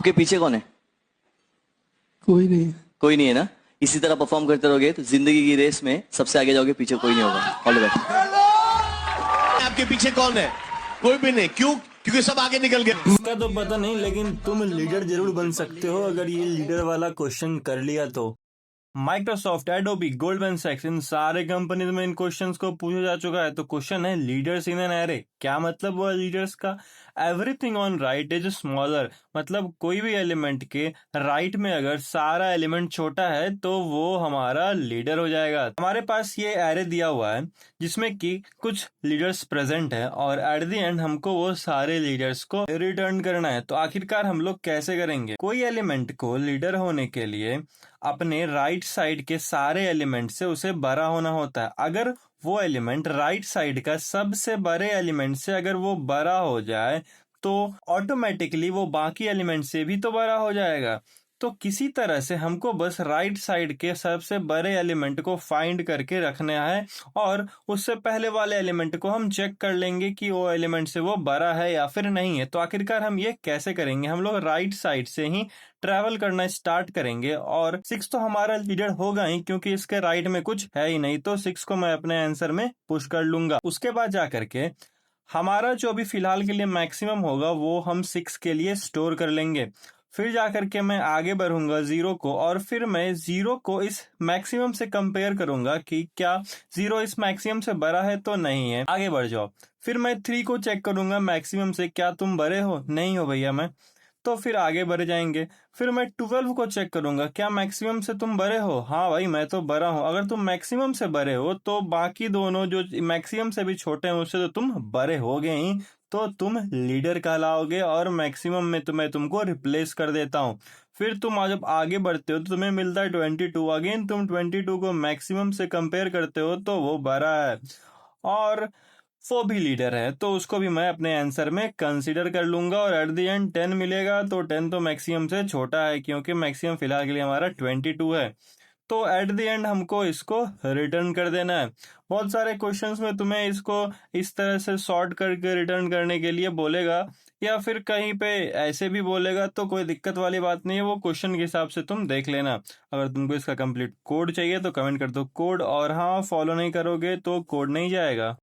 आपके पीछे कौन है? कोई नहीं। कोई नहीं है ना? इसी तरह परफॉर्म करते रहोगे तो जिंदगी की रेस में सबसे आगे जाओगे, पीछे कोई नहीं होगा। All the best. आपके पीछे कौन है? कोई भी नहीं। क्यों? क्योंकि सब आगे निकल गए। इसका तो पता नहीं, लेकिन तुम लीडर जरूर बन सकते हो अगर ये लीडर वाला क्वेश्चन कर लिया तो। माइक्रोसॉफ्ट, एडोबी, गोल्डमैन सैक्स, इन सारे कंपनीज में इन क्वेश्चंस को पूछा जा चुका है। तो क्वेश्चन है लीडर्स इन एन एरे, क्या मतलब हुआ लीडर्स का? Everything on right is smaller, मतलब कोई भी एलिमेंट के राइट में अगर सारा एलिमेंट छोटा है तो वो हमारा लीडर हो जाएगा। हमारे पास ये एरे दिया हुआ है जिसमें कि कुछ लीडर्स प्रेजेंट है और एट द एंड हमको वो सारे लीडर्स को रिटर्न करना है। तो आखिरकार हम लोग कैसे करेंगे? कोई एलिमेंट को लीडर होने के लिए अपने राइट साइड के सारे एलिमेंट से उसे बड़ा होना होता है। अगर वो एलिमेंट राइट साइड का सबसे बड़े एलिमेंट से अगर वो बड़ा हो जाए तो ऑटोमेटिकली वो बाकी एलिमेंट से भी तो बड़ा हो जाएगा। तो किसी तरह से हमको बस राइट साइड के सबसे बड़े एलिमेंट को फाइंड करके रखना है और उससे पहले वाले एलिमेंट को हम चेक कर लेंगे कि वो एलिमेंट से वो बड़ा है या फिर नहीं है। तो आखिरकार हम ये कैसे करेंगे? हम लोग राइट साइड से ही ट्रैवल करना स्टार्ट करेंगे और 6 तो हमारा लीडर होगा ही, क्योंकि इसके राइट में कुछ है ही नहीं। तो 6 को मैं अपने आंसर में पुश कर लूंगा। उसके बाद जा करके हमारा जो अभी फिलहाल के लिए मैक्सिमम होगा वो हम 6 के लिए स्टोर कर लेंगे। फिर जाकर के मैं आगे बढ़ूंगा 0 को, और फिर मैं 0 को इस मैक्सिमम से कंपेयर करूंगा कि क्या 0 इस मैक्सिमम से बड़ा है तो नहीं है। आगे बढ़ जाओ। फिर मैं 3 को चेक करूंगा मैक्सिमम से, क्या तुम बड़े हो? नहीं हो भैया मैं। तो फिर आगे बढ़ जाएंगे। फिर मैं 12 को चेक करूंगा, क्या मैक्सिमम से तुम बड़े हो? हाँ भाई मैं तो बड़ा हूँ। अगर तुम मैक्सिमम से बड़े हो तो बाकी दोनों जो मैक्सिमम से भी छोटे हैं उससे तो तुम बड़े होगे ही, तो तुम लीडर कहलाओगे और मैक्सिमम में तो मैं तुमको रिप्लेस कर देता हूँ। फिर तुम जब आगे बढ़ते हो तो तुम्हें मिलता है 22। अगेन तुम 22 को मैक्सिमम से कंपेयर करते हो तो वो बड़ा है और वो भी लीडर है, तो उसको भी मैं अपने आंसर में कंसीडर कर लूंगा। और एट द एंड 10 मिलेगा तो 10 तो मैक्सिमम से छोटा है, क्योंकि मैक्सिमम फिलहाल के लिए हमारा 22 है। तो एट द एंड हमको इसको रिटर्न कर देना है। बहुत सारे क्वेश्चंस में तुम्हें इसको इस तरह से सॉर्ट करके रिटर्न करने के लिए बोलेगा, या फिर कहीं पे ऐसे भी बोलेगा, तो कोई दिक्कत वाली बात नहीं है। वो क्वेश्चन के हिसाब से तुम देख लेना। अगर तुमको इसका कंप्लीट कोड चाहिए तो कमेंट कर दो कोड, और हाँ फॉलो नहीं करोगे तो कोड नहीं जाएगा।